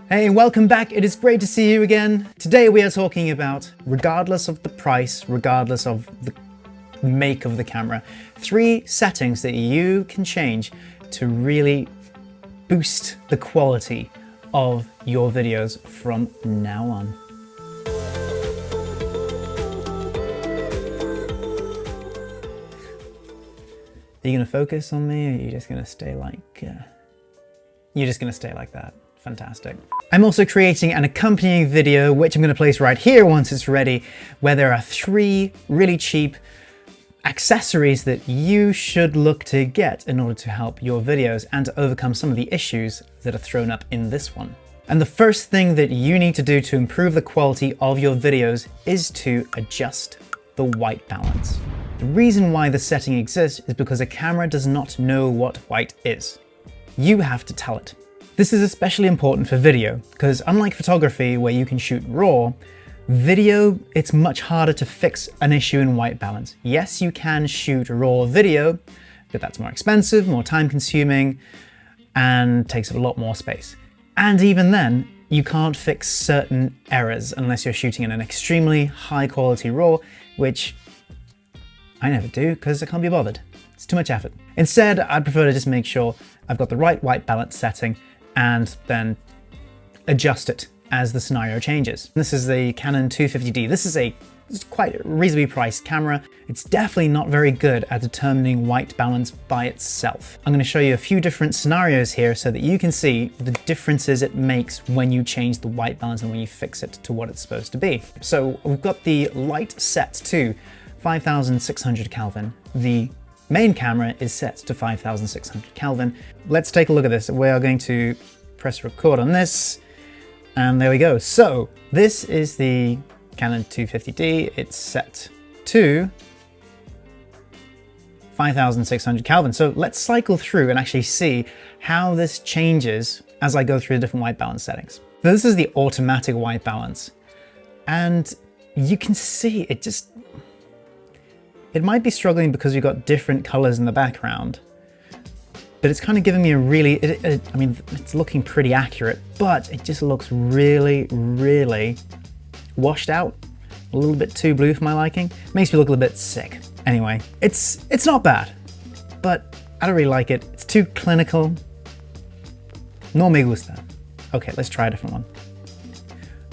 Hey, welcome back. It is great to see you again. Today we are talking about, regardless of the price, regardless of the make of the camera, 3 settings that you can change to really boost the quality of your videos from now on. Are you gonna focus on me, or are you just gonna stay like, you're just gonna stay like that? Fantastic. I'm also creating an accompanying video, which I'm going to place right here once it's ready, where there are 3 really cheap accessories that you should look to get in order to help your videos and to overcome some of the issues that are thrown up in this one. And the first thing that you need to do to improve the quality of your videos is to adjust the white balance. The reason why this setting exists is because a camera does not know what white is. You have to tell it. This is especially important for video, because unlike photography where you can shoot raw, video, it's much harder to fix an issue in white balance. Yes, you can shoot raw video, but that's more expensive, more time consuming, and takes a lot more space. And even then, you can't fix certain errors unless you're shooting in an extremely high quality raw, which I never do because I can't be bothered. It's too much effort. Instead, I'd prefer to just make sure I've got the right white balance setting and then adjust it as the scenario changes. This is the Canon 250D. This is a quite reasonably priced camera. It's definitely not very good at determining white balance by itself. I'm going to show you a few different scenarios here so that you can see the differences it makes when you change the white balance and when you fix it to what it's supposed to be. So we've got the light set to 5600 Kelvin. The main camera is set to 5600 Kelvin. Let's take a look at this. We are going to press record on this, and there we go. So this is the Canon 250D. It's set to 5600 Kelvin. So let's cycle through and actually see how this changes as I go through the different white balance settings. So this is the automatic white balance, and you can see it might be struggling because we've got different colors in the background, but it's kind of giving me a really, I mean, it's looking pretty accurate, but it just looks really, really washed out. A little bit too blue for my liking. Makes me look a little bit sick. Anyway, it's not bad, but I don't really like it. It's too clinical. No me gusta. Okay, let's try a different one.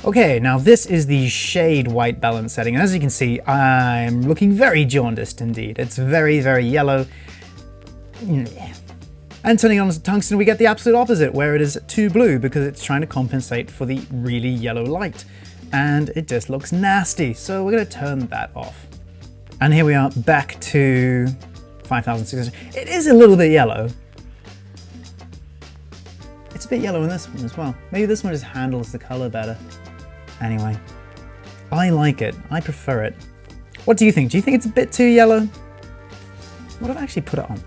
Okay, now this is the shade white balance setting. As you can see, I'm looking very jaundiced indeed. It's very, very yellow. And turning on to tungsten, we get the absolute opposite, where it is too blue because it's trying to compensate for the really yellow light. And it just looks nasty, so we're gonna turn that off. And here we are back to 5600. It is a little bit yellow. It's a bit yellow in this one as well. Maybe this one just handles the color better. Anyway, I like it. I prefer it. What do you think? Do you think it's a bit too yellow? What have I actually put it on?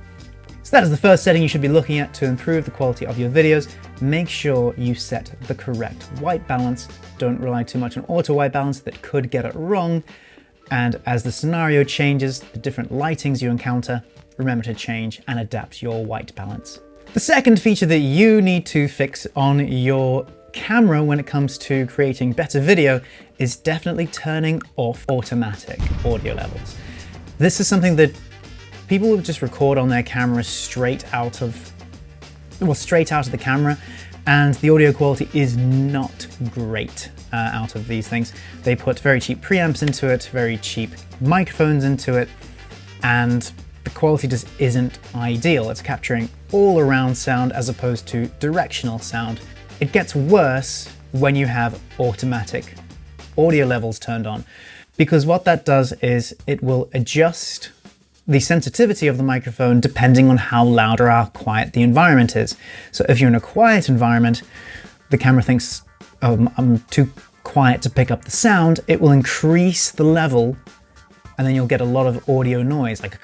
So that is the first setting you should be looking at to improve the quality of your videos. Make sure you set the correct white balance. Don't rely too much on auto white balance that could get it wrong. And as the scenario changes, the different lightings you encounter, remember to change and adapt your white balance. The second feature that you need to fix on your camera when it comes to creating better video is definitely turning off automatic audio levels. This is something that people will just record on their camera straight out of the camera, and the audio quality is not great out of these things. They put very cheap preamps into it, very cheap microphones into it, and the quality just isn't ideal. It's capturing all around sound as opposed to directional sound. It gets worse when you have automatic audio levels turned on, because what that does is it will adjust the sensitivity of the microphone depending on how loud or how quiet the environment is. So if you're in a quiet environment, the camera thinks, oh, I'm too quiet to pick up the sound. It will increase the level, and then you'll get a lot of audio noise, like.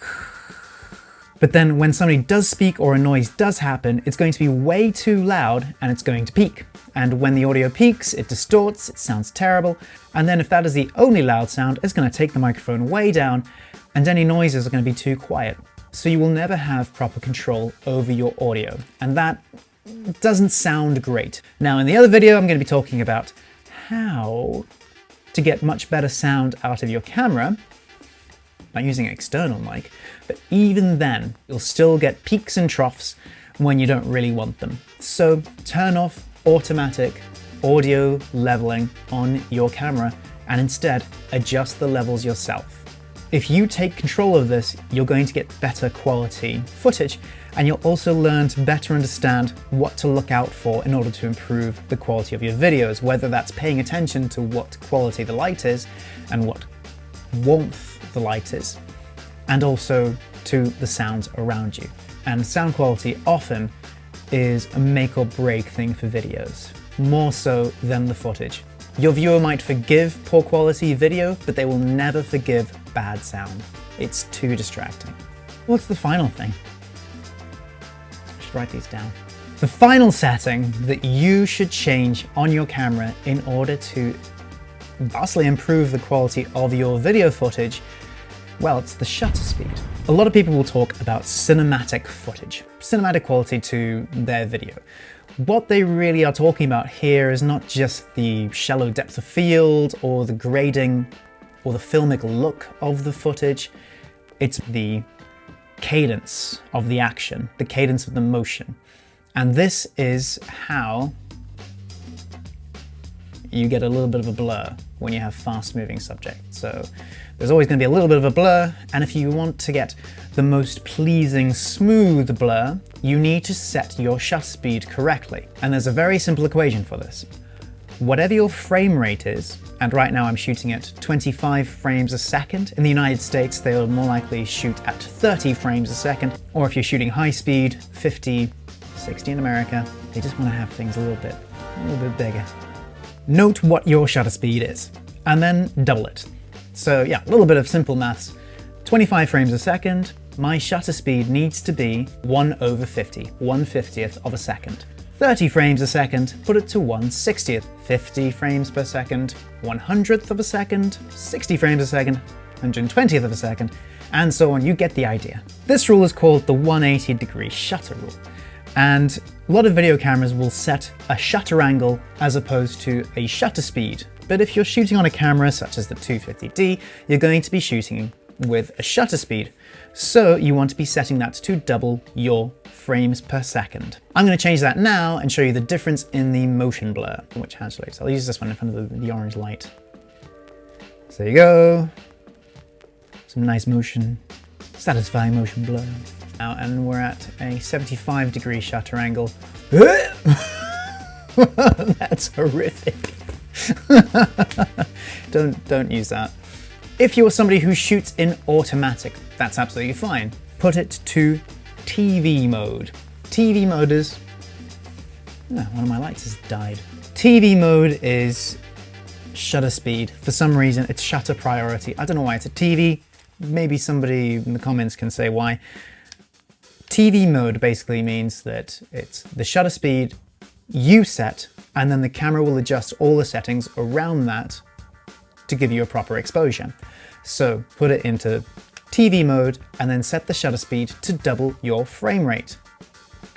But then when somebody does speak or a noise does happen, it's going to be way too loud and it's going to peak. And when the audio peaks, it distorts, it sounds terrible. And then if that is the only loud sound, it's going to take the microphone way down, and any noises are going to be too quiet. So you will never have proper control over your audio. And that doesn't sound great. Now in the other video, I'm going to be talking about how to get much better sound out of your camera by using an external mic, but even then, you'll still get peaks and troughs when you don't really want them. So turn off automatic audio leveling on your camera and instead adjust the levels yourself. If you take control of this, you're going to get better quality footage, and you'll also learn to better understand what to look out for in order to improve the quality of your videos, whether that's paying attention to what quality the light is and what warmth the light is, and also to the sounds around you. And sound quality often is a make or break thing for videos, more so than the footage. Your viewer might forgive poor quality video, but they will never forgive bad sound. It's too distracting. What's the final thing? I should write these down. The final setting that you should change on your camera in order to vastly improve the quality of your video footage, well, it's the shutter speed. A lot of people will talk about cinematic footage, cinematic quality to their video. What they really are talking about here is not just the shallow depth of field or the grading or the filmic look of the footage, it's the cadence of the action, the cadence of the motion. And this is how you get a little bit of a blur when you have fast-moving subjects. So there's always going to be a little bit of a blur, and if you want to get the most pleasing, smooth blur, you need to set your shutter speed correctly. And there's a very simple equation for this. Whatever your frame rate is, and right now I'm shooting at 25 frames a second. In the United States, they'll more likely shoot at 30 frames a second, or if you're shooting high speed, 50, 60 in America, they just want to have things a little bit bigger. Note what your shutter speed is, and then double it. So yeah, a little bit of simple maths. 25 frames a second, my shutter speed needs to be 1/50, 1/50th of a second. 30 frames a second, put it to 1/60th. 50 frames per second, 100th of a second, 60 frames a second, 120th of a second, and so on. You get the idea. This rule is called the 180-degree shutter rule. And a lot of video cameras will set a shutter angle as opposed to a shutter speed. But if you're shooting on a camera such as the 250D, you're going to be shooting with a shutter speed. So you want to be setting that to double your frames per second. I'm going to change that now and show you the difference in the motion blur, which translates. I'll use this one in front of the orange light. So there you go. Some nice motion, satisfying motion blur. Now, and we're at a 75-degree shutter angle. That's horrific. Don't use that. If you're somebody who shoots in automatic, that's absolutely fine. Put it to TV mode. TV mode is... Oh, one of my lights has died. TV mode is shutter speed. For some reason, it's shutter priority. I don't know why it's a TV. Maybe somebody in the comments can say why. TV mode basically means that it's the shutter speed you set, and then the camera will adjust all the settings around that to give you a proper exposure. So put it into TV mode and then set the shutter speed to double your frame rate.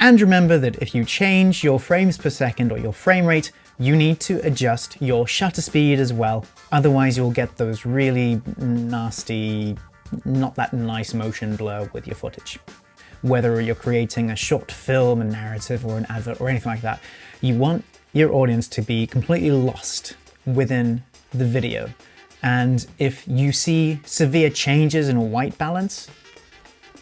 And remember that if you change your frames per second or your frame rate, you need to adjust your shutter speed as well. Otherwise you'll get those really nasty, not that nice motion blur with your footage. Whether you're creating a short film, a narrative, or an advert, or anything like that, you want your audience to be completely lost within the video. And if you see severe changes in white balance,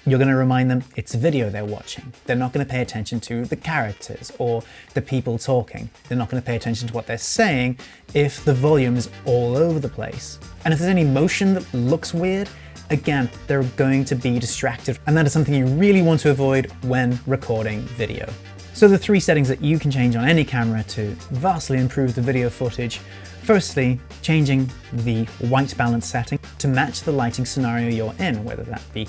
you're going to remind them it's a video they're watching. They're not going to pay attention to the characters or the people talking. They're not going to pay attention to what they're saying if the volume is all over the place. And if there's any motion that looks weird, again, they're going to be distracted, and that is something you really want to avoid when recording video. So the 3 settings that you can change on any camera to vastly improve the video footage. Firstly, changing the white balance setting to match the lighting scenario you're in, whether that be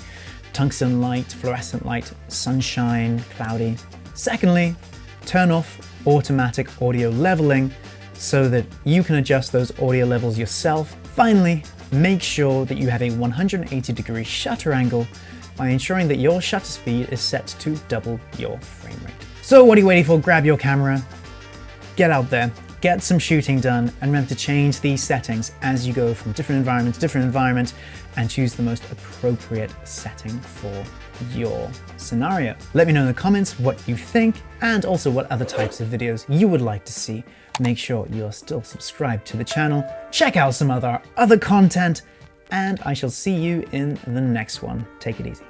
tungsten light, fluorescent light, sunshine, cloudy. Secondly, turn off automatic audio leveling so that you can adjust those audio levels yourself. Finally, make sure that you have a 180-degree shutter angle by ensuring that your shutter speed is set to double your frame rate. So what are you waiting for? Grab your camera, get out there, get some shooting done, and remember to change these settings as you go from different environment to different environment and choose the most appropriate setting for your scenario. Let me know in the comments what you think and also what other types of videos you would like to see. Make sure you're still subscribed to the channel, check out some other content, and I shall see you in the next one. Take it easy.